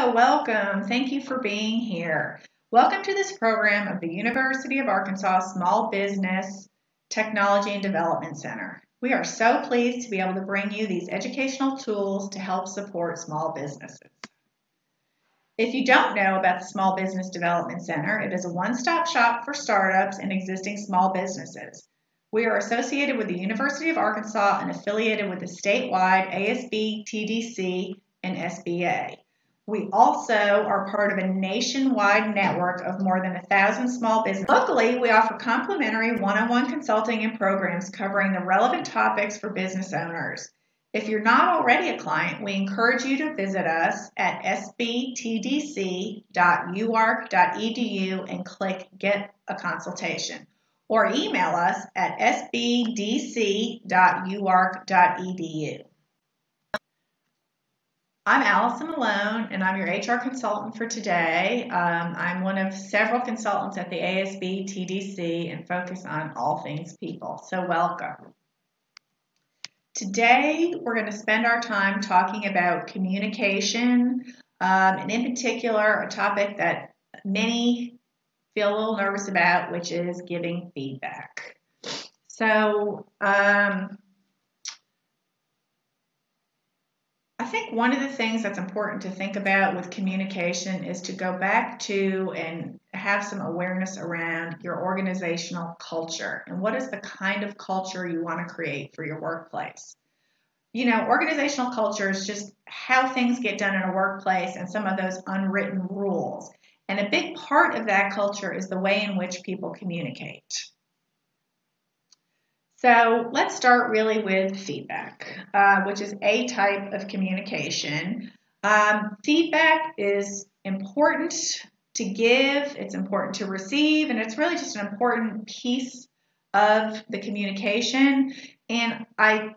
Hello, welcome. Thank you for being here. Welcome to this program of the University of Arkansas Small Business Technology and Development Center. We are so pleased to be able to bring you these educational tools to help support small businesses. If you don't know about the Small Business Development Center, it is a one-stop shop for startups and existing small businesses. We are associated with the University of Arkansas and affiliated with the statewide ASB, TDC, and SBA. We also are part of a nationwide network of more than 1,000 small businesses. Locally, we offer complimentary one-on-one consulting and programs covering the relevant topics for business owners. If you're not already a client, we encourage you to visit us at sbtdc.uark.edu and click Get a Consultation, or email us at sbdc.uark.edu. I'm Allyson Malone, and I'm your HR consultant for today. I'm one of several consultants at the ASB TDC and focus on all things people, so welcome. Today, we're going to spend our time talking about communication, and in particular, a topic that many feel a little nervous about, which is giving feedback. So, I think one of the things that's important to think about with communication is to go back to and have some awareness around your organizational culture and what is the kind of culture you want to create for your workplace. You know, organizational culture is just how things get done in a workplace and some of those unwritten rules. And a big part of that culture is the way in which people communicate. So let's start really with feedback, which is a type of communication. Feedback is important to give, it's important to receive, and it's really just an important piece of the communication. And I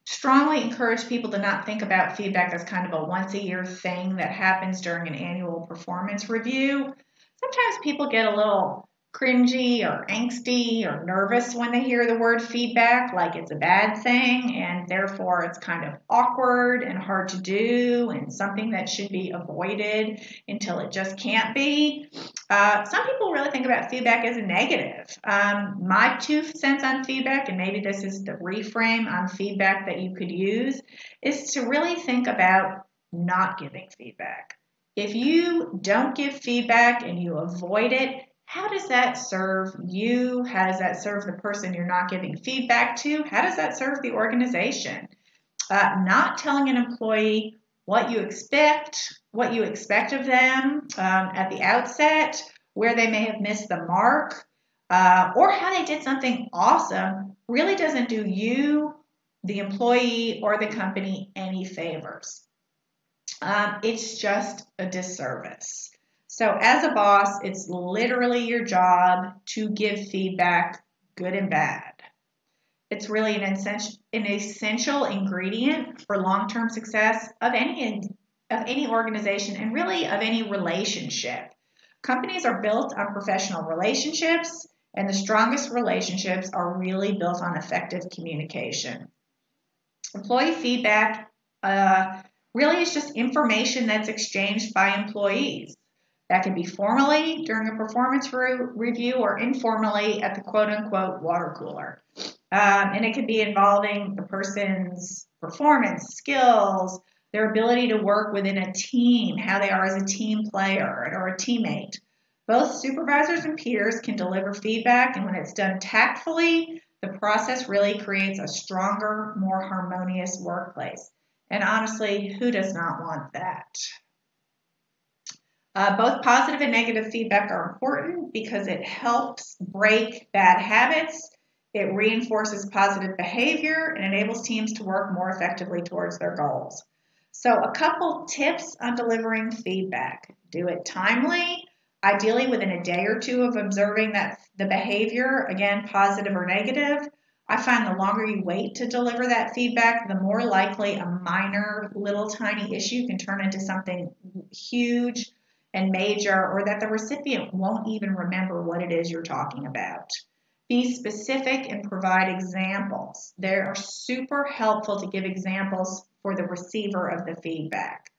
strongly encourage people to not think about feedback as kind of a once-a-year thing that happens during an annual performance review. Sometimes people get a little cringy or angsty or nervous when they hear the word feedback, like it's a bad thing, and therefore it's kind of awkward and hard to do and something that should be avoided until it just can't be. Some people really think about feedback as a negative. My 2 cents on feedback, and maybe this is the reframe on feedback that you could use, is to really think about not giving feedback. If you don't give feedback and you avoid it, how does that serve you? How does that serve the person you're not giving feedback to? How does that serve the organization? Not telling an employee what you expect of them at the outset, where they may have missed the mark, or how they did something awesome really doesn't do you, the employee, or the company any favors. It's just a disservice. So as a boss, it's literally your job to give feedback, good and bad. It's really an essential ingredient for long-term success of any organization and really of any relationship. Companies are built on professional relationships, and the strongest relationships are really built on effective communication. Employee feedback really is just information that's exchanged by employees. That can be formally during a performance review or informally at the quote-unquote water cooler. And it could be involving the person's performance, skills, their ability to work within a team, how they are as a team player or a teammate. Both supervisors and peers can deliver feedback, and when it's done tactfully, the process really creates a stronger, more harmonious workplace. And honestly, who does not want that? Both positive and negative feedback are important because it helps break bad habits, it reinforces positive behavior, and enables teams to work more effectively towards their goals. So a couple tips on delivering feedback. Do it timely, ideally within a day or 2 of observing that the behavior, again, positive or negative. I find the longer you wait to deliver that feedback, the more likely a minor, little tiny issue can turn into something huge and major, or that the recipient won't even remember what it is you're talking about. Be specific and provide examples. They are super helpful to give examples for the receiver of the feedback.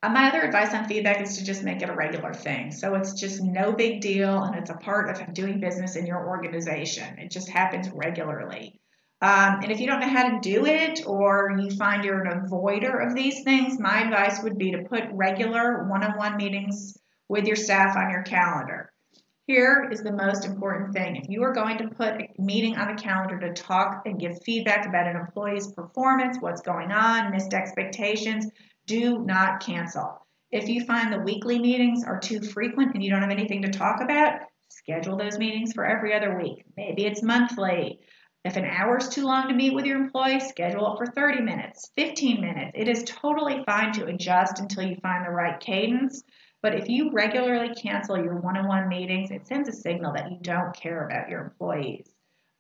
My other advice on feedback is to just make it a regular thing. So it's just no big deal, and it's a part of doing business in your organization. It just happens regularly. And if you don't know how to do it, or you find you're an avoider of these things, my advice would be to put regular one-on-one meetings with your staff on your calendar. Here is the most important thing. If you are going to put a meeting on the calendar to talk and give feedback about an employee's performance, what's going on, missed expectations, do not cancel. If you find the weekly meetings are too frequent and you don't have anything to talk about, schedule those meetings for every other week. Maybe it's monthly. If an hour is too long to meet with your employee, schedule it for 30 minutes, 15 minutes. It is totally fine to adjust until you find the right cadence. But if you regularly cancel your one-on-one meetings, it sends a signal that you don't care about your employees.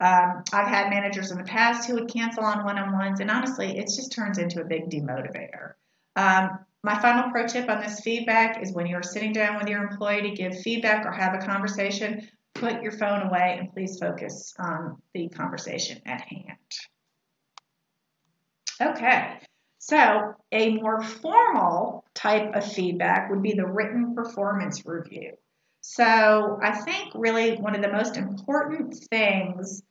I've had managers in the past who would cancel on one-on-ones, and honestly, it just turns into a big demotivator. My final pro tip on this feedback is when you're sitting down with your employee to give feedback or have a conversation, put your phone away and please focus on the conversation at hand. Okay, so a more formal type of feedback would be the written performance review. So I think really one of the most important things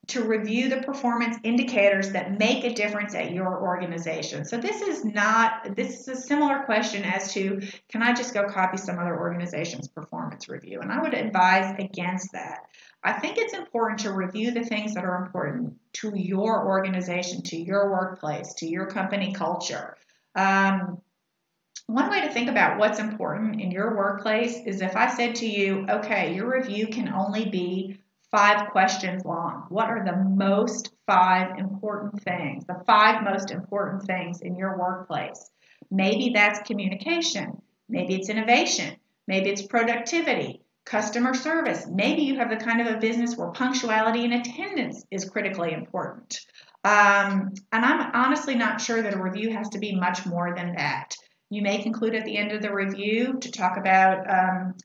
to review the performance indicators that make a difference at your organization. So this is a similar question as to, can I just go copy some other organization's performance review? And I would advise against that. I think it's important to review the things that are important to your organization, to your workplace, to your company culture. One way to think about what's important in your workplace is if I said to you, okay, your review can only be 5 questions long. What are the 5 important things, the 5 most important things in your workplace? Maybe that's communication. Maybe it's innovation. Maybe it's productivity, customer service. Maybe you have the kind of a business where punctuality and attendance is critically important. And I'm honestly not sure that a review has to be much more than that. You may conclude at the end of the review to talk about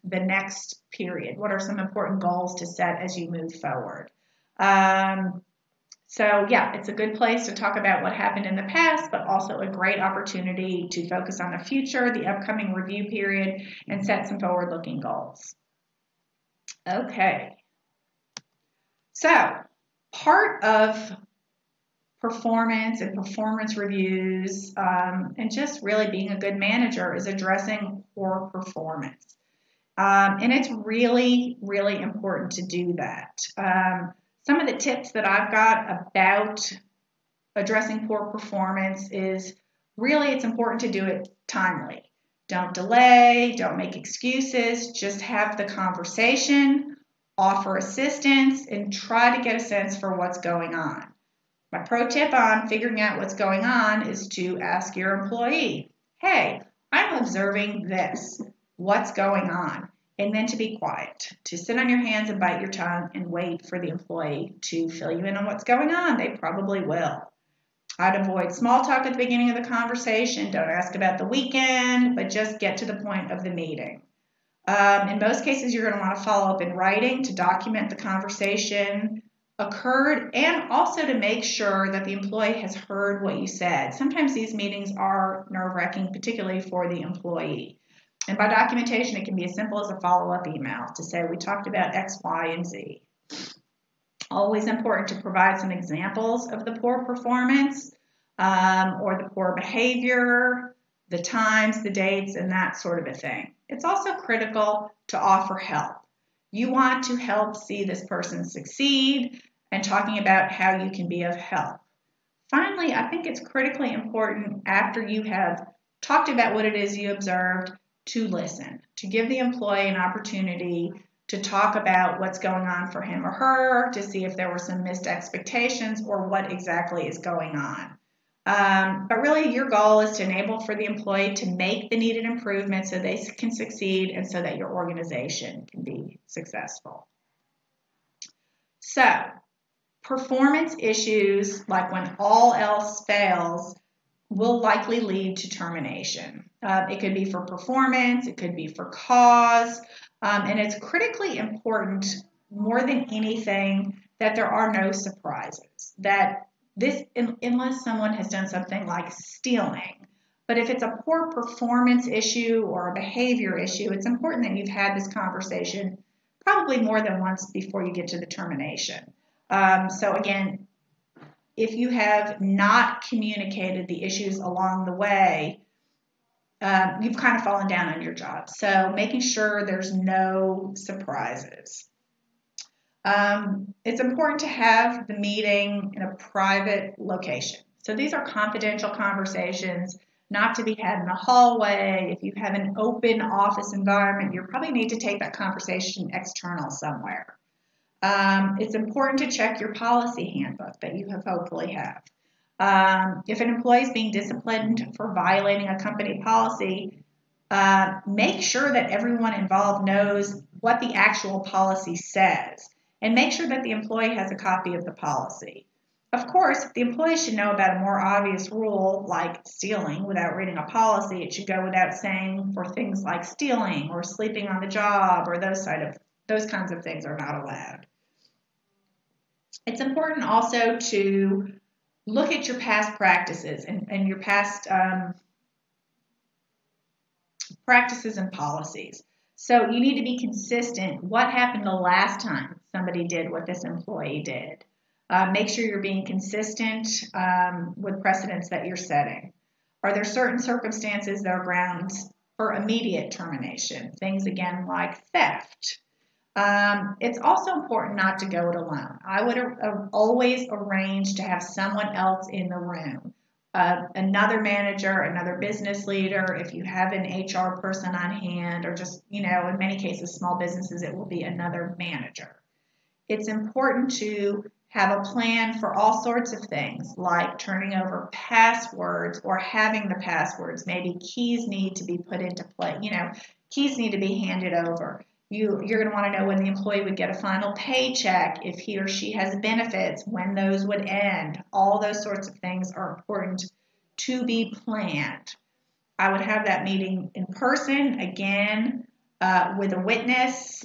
the next period. What are some important goals to set as you move forward? So yeah, it's a good place to talk about what happened in the past, but also a great opportunity to focus on the future, the upcoming review period, and set some forward-looking goals. Okay. So part of performance and performance reviews and just really being a good manager is addressing poor performance. And it's really, really important to do that. Some of the tips that I've got about addressing poor performance is really it's important to do it timely. Don't delay, don't make excuses, just have the conversation, offer assistance, and try to get a sense for what's going on. My pro tip on figuring out what's going on is to ask your employee, hey, I'm observing this. What's going on? And then to be quiet, to sit on your hands and bite your tongue and wait for the employee to fill you in on what's going on. They probably will. I'd avoid small talk at the beginning of the conversation. Don't ask about the weekend, but just get to the point of the meeting. In most cases, you're going to want to follow up in writing to document the conversation occurred and also to make sure that the employee has heard what you said. Sometimes these meetings are nerve-wracking, particularly for the employee. And by documentation, it can be as simple as a follow-up email to say, we talked about X, Y, and Z. Always important to provide some examples of the poor performance or the poor behavior, the times, the dates, and that sort of a thing. It's also critical to offer help. You want to help see this person succeed and talking about how you can be of help. Finally, I think it's critically important after you have talked about what it is you observed to listen, to give the employee an opportunity to talk about what's going on for him or her, to see if there were some missed expectations or what exactly is going on. But really your goal is to enable for the employee to make the needed improvements so they can succeed and so that your organization can be successful. So performance issues, like when all else fails, will likely lead to termination. It could be for performance, it could be for cause, and it's critically important more than anything that there are no surprises, that this, unless someone has done something like stealing, But if it's a poor performance issue or a behavior issue, it's important that you've had this conversation probably more than once before you get to the termination. So again, if you have not communicated the issues along the way, you've kind of fallen down on your job. So making sure there's no surprises. It's important to have the meeting in a private location. So these are confidential conversations, not to be had in the hallway. If you have an open office environment, you probably need to take that conversation external somewhere. It's important to check your policy handbook that you hopefully have. If an employee is being disciplined for violating a company policy, make sure that everyone involved knows what the actual policy says, and make sure that the employee has a copy of the policy. Of course, the employee should know about a more obvious rule like stealing without reading a policy. It should go without saying for things like stealing or sleeping on the job or those kinds of things are not allowed. It's important also to look at your past practices and your past practices and policies. So you need to be consistent. What happened the last time somebody did what this employee did? Make sure you're being consistent with precedents that you're setting. Are there certain circumstances that are grounds for immediate termination? Things, again, like theft. It's also important not to go it alone. I would always arrange to have someone else in the room. Another manager, another business leader, if you have an HR person on hand, or just, in many cases, small businesses, it will be another manager. It's important to have a plan for all sorts of things, like turning over passwords or having the passwords. Maybe keys need to be put into play. Keys need to be handed over. You're going to want to know when the employee would get a final paycheck, if he or she has benefits, when those would end. All those sorts of things are important to be planned. I would have that meeting in person, again, with a witness.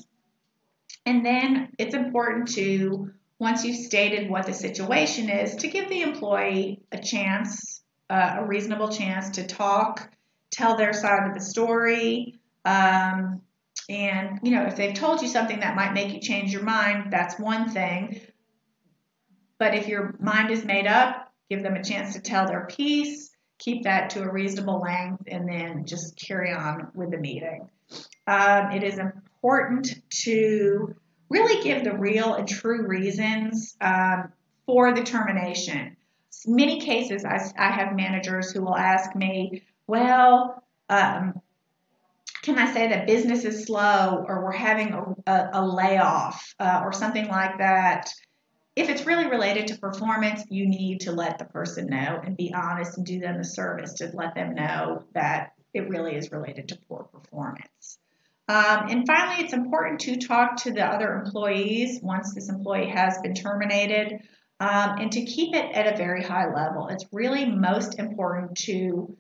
And then it's important to, once you've stated what the situation is, to give the employee a chance, a reasonable chance to talk, tell their side of the story. And, if they've told you something that might make you change your mind, that's one thing. But if your mind is made up, give them a chance to tell their piece, keep that to a reasonable length, and then just carry on with the meeting. It is important to really give the real and true reasons for the termination. In many cases, I have managers who will ask me, well, can I say that business is slow, or we're having a layoff or something like that? If it's really related to performance, you need to let the person know and be honest and do them a service to let them know that it really is related to poor performance. And finally, it's important to talk to the other employees once this employee has been terminated, and to keep it at a very high level. It's really most important to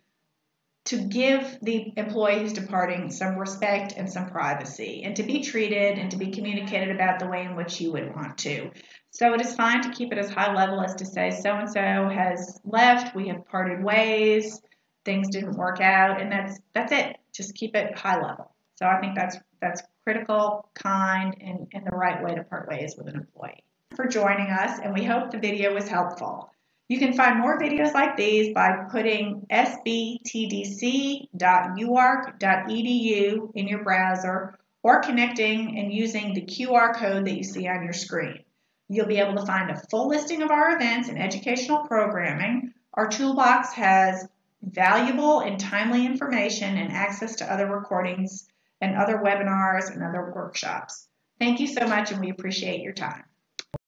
give the employee who's departing some respect and some privacy, and to be treated and to be communicated about the way in which you would want to. So it is fine to keep it as high level as to say, so-and-so has left, we have parted ways, things didn't work out, and that's it. Just keep it high level. So I think that's critical, kind, and the right way to part ways with an employee. For joining us, and we hope the video was helpful. You can find more videos like these by putting sbtdc.uark.edu in your browser, or connecting and using the QR code that you see on your screen. You'll be able to find a full listing of our events and educational programming. Our toolbox has valuable and timely information and access to other recordings and other webinars and other workshops. Thank you so much, and we appreciate your time.